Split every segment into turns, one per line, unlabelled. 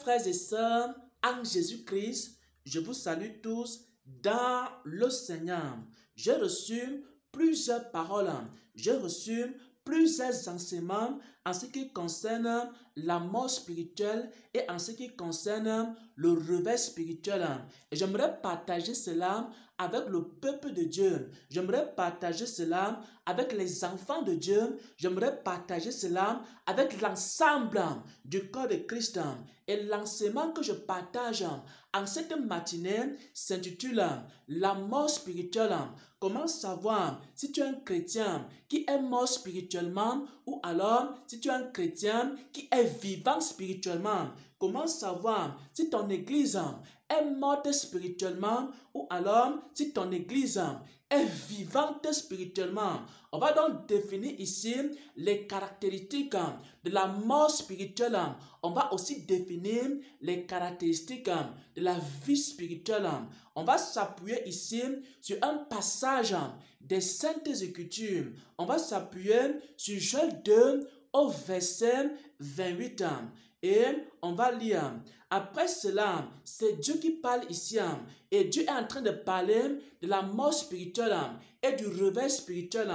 frères et sœurs en Jésus-Christ, je vous salue tous dans le Seigneur. J'ai reçu plusieurs paroles, j'ai reçu plusieurs enseignements en ce qui concerne la mort spirituelle et en ce qui concerne le réveil spirituel. Et j'aimerais partager cela avec le peuple de Dieu. J'aimerais partager cela avec les enfants de Dieu. J'aimerais partager cela avec l'ensemble du corps de Christ. Et l'enseignement que je partage en cette matinée s'intitule La mort spirituelle. Comment savoir si tu es un chrétien qui est mort spirituellement ou alors si tu es un chrétien qui est vivant spirituellement? Comment savoir si ton église est morte spirituellement ou alors si ton église est vivante spirituellement? On va donc définir ici les caractéristiques de la mort spirituelle. On va aussi définir les caractéristiques de la vie spirituelle. On va s'appuyer ici sur un passage des Saintes Écritures. On va s'appuyer sur Joël 2 au verset 28. Et on va lire. Après cela, c'est Dieu qui parle ici. Et Dieu est en train de parler de la mort spirituelle et du réveil spirituel.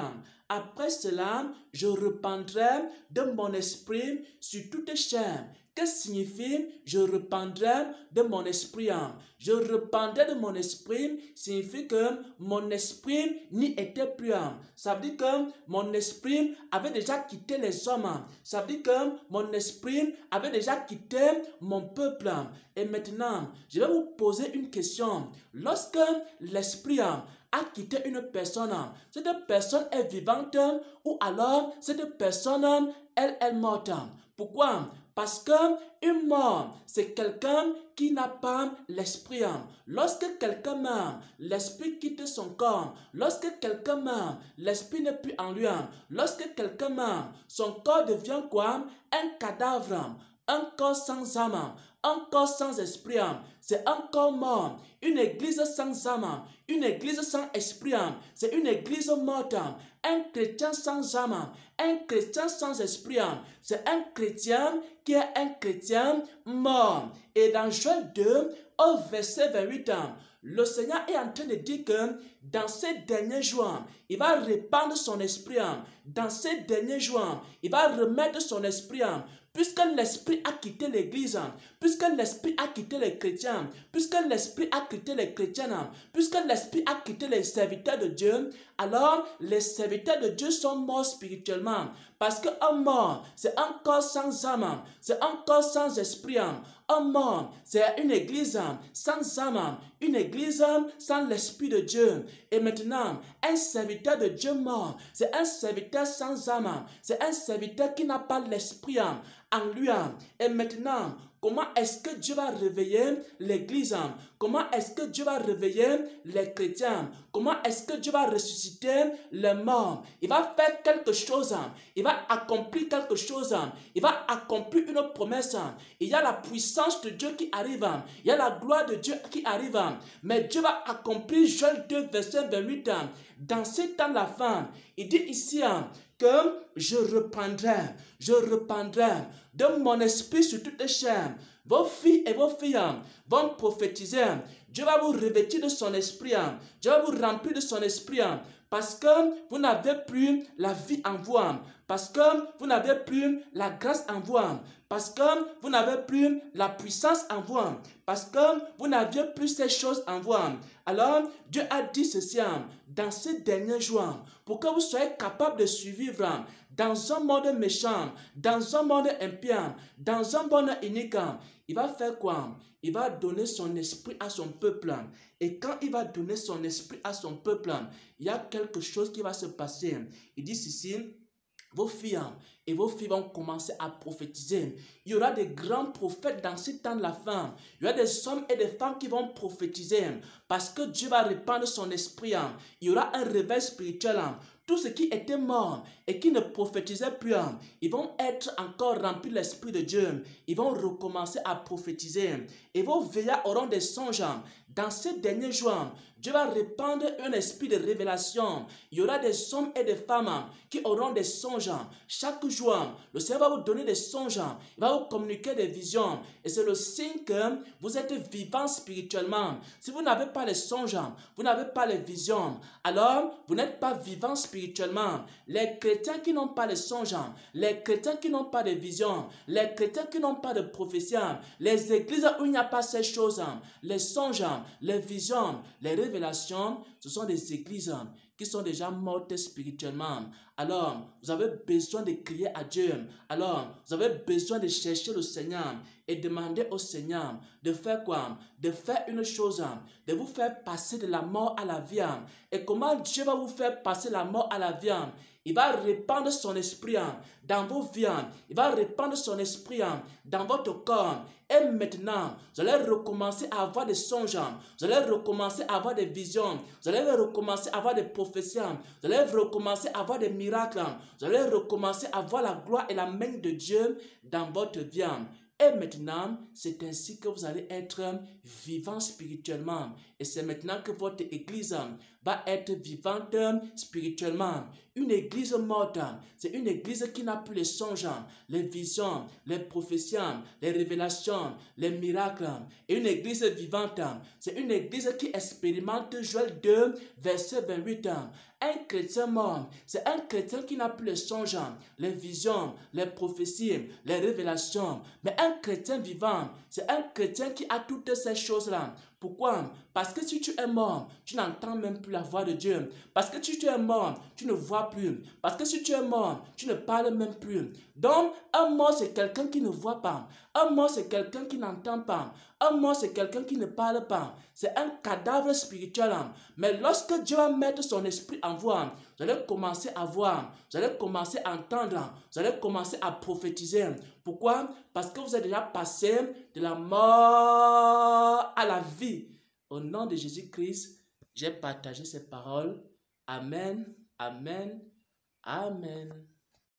Après cela, je répandrai de mon esprit sur toute chair. Qu'est-ce que signifie je répandrai de mon esprit? Je répandrai de mon esprit signifie que mon esprit n'y était plus. Ça veut dire que mon esprit avait déjà quitté les hommes. Ça veut dire que mon esprit avait déjà quitté mon peuple. Et maintenant, je vais vous poser une question. Lorsque l'esprit a quitté une personne, cette personne est vivante ou alors cette personne, elle est morte. Pourquoi? Parce qu'une mort, c'est quelqu'un qui n'a pas l'esprit. Lorsque quelqu'un meurt, l'esprit quitte son corps. Lorsque quelqu'un meurt, l'esprit n'est plus en lui. Lorsque quelqu'un meurt, son corps devient quoi? Un cadavre. Un corps sans âme, un corps sans esprit, c'est un corps mort. Une église sans âme, une église sans esprit, c'est une église morte. Un chrétien sans âme, un chrétien sans esprit, c'est un chrétien qui est un chrétien mort. Et dans Joël 2, au verset 28, le Seigneur est en train de dire que dans ces derniers jours, il va répandre son esprit. Dans ces derniers jours, il va remettre son esprit. Puisque l'esprit a quitté l'église, puisque l'esprit a quitté les chrétiens, puisque l'esprit a quitté les chrétiens, puisque l'esprit a quitté les serviteurs de Dieu, alors les serviteurs de Dieu sont morts spirituellement. Parce qu'un mort, c'est un corps sans âme, c'est un corps sans esprit. Un mort, c'est une église sans âme, une église sans l'esprit de Dieu. Et maintenant, un serviteur de Dieu mort, c'est un serviteur sans âme, c'est un serviteur qui n'a pas l'esprit en lui. Et maintenant, comment est-ce que Dieu va réveiller l'église? Comment est-ce que Dieu va réveiller les chrétiens? Comment est-ce que Dieu va ressusciter les morts? Il va faire quelque chose. Il va accomplir quelque chose. Il va accomplir une promesse. Il y a la puissance de Dieu qui arrive. Il y a la gloire de Dieu qui arrive. Mais Dieu va accomplir Joël 2, verset 28. Dans ces temps la fin, il dit ici que je reprendrai de mon esprit sur toute chair. Vos filles et vos filles vont prophétiser. Dieu va vous revêtir de son esprit. Dieu va vous remplir de son esprit. Parce que vous n'avez plus la vie en vous. Parce que vous n'avez plus la grâce en vous. Parce que vous n'avez plus la puissance en vous. Parce que vous n'aviez plus ces choses en vous. Alors, Dieu a dit ceci dans ces derniers jours, pour que vous soyez capable de survivre dans un monde méchant, dans un monde impie, dans un monde unique. Il va faire quoi? Il va donner son esprit à son peuple. Et quand il va donner son esprit à son peuple, il y a quelque chose qui va se passer. Il dit ceci, vos filles et vos filles vont commencer à prophétiser. Il y aura des grands prophètes dans ce temps de la fin. Il y aura des hommes et des femmes qui vont prophétiser. Parce que Dieu va répandre son esprit. Il y aura un réveil spirituel. Tous ceux qui étaient morts et qui ne prophétisaient plus, ils vont être encore remplis de l'Esprit de Dieu. Ils vont recommencer à prophétiser. Et vos veillards auront des songes. Dans ces derniers jours, Dieu va répandre un esprit de révélation. Il y aura des hommes et des femmes qui auront des songes. Chaque jour, jours, le Seigneur va vous donner des songes, il va vous communiquer des visions. Et c'est le signe que vous êtes vivant spirituellement. Si vous n'avez pas les songes, vous n'avez pas les visions, alors vous n'êtes pas vivant spirituellement. Les chrétiens qui n'ont pas les songes, les chrétiens qui n'ont pas de visions, les chrétiens qui n'ont pas de prophétie, les églises où il n'y a pas ces choses, les songes, les visions, les révélations, ce sont des églises qui sont déjà mortes spirituellement. Alors, vous avez besoin de crier à Dieu. Alors, vous avez besoin de chercher le Seigneur et demander au Seigneur de faire quoi? De faire une chose, de vous faire passer de la mort à la vie. Et comment Dieu va vous faire passer la mort à la vie? Il va répandre son esprit dans vos vies. Il va répandre son esprit dans votre corps. Et maintenant, vous allez recommencer à avoir des songes. Vous allez recommencer à avoir des visions. Vous allez recommencer à avoir des prophéties. Vous allez recommencer à avoir des miracles. Vous allez recommencer à voir la gloire et la main de Dieu dans votre vie. Et maintenant, c'est ainsi que vous allez être vivant spirituellement. Et c'est maintenant que votre église va être vivante spirituellement. Une église morte, c'est une église qui n'a plus les songes, les visions, les prophéties, les révélations, les miracles. Et une église vivante, c'est une église qui expérimente Joël 2, verset 28. Un chrétien mort, c'est un chrétien qui n'a plus les songes, les visions, les prophéties, les révélations. Mais un chrétien vivant, c'est un chrétien qui a toutes ces choses-là. Pourquoi? Parce que si tu es mort, tu n'entends même plus la voix de Dieu. Parce que si tu es mort, tu ne vois plus. Parce que si tu es mort, tu ne parles même plus. Donc, un mort, c'est quelqu'un qui ne voit pas. Un mort, c'est quelqu'un qui n'entend pas. Un mort, c'est quelqu'un qui ne parle pas. C'est un cadavre spirituel. Mais lorsque Dieu va mettre son esprit en vous, vous allez commencer à voir, vous allez commencer à entendre, vous allez commencer à prophétiser. Pourquoi? Parce que vous êtes déjà passé de la mort à la vie. Au nom de Jésus-Christ, j'ai partagé ces paroles. Amen, amen, amen.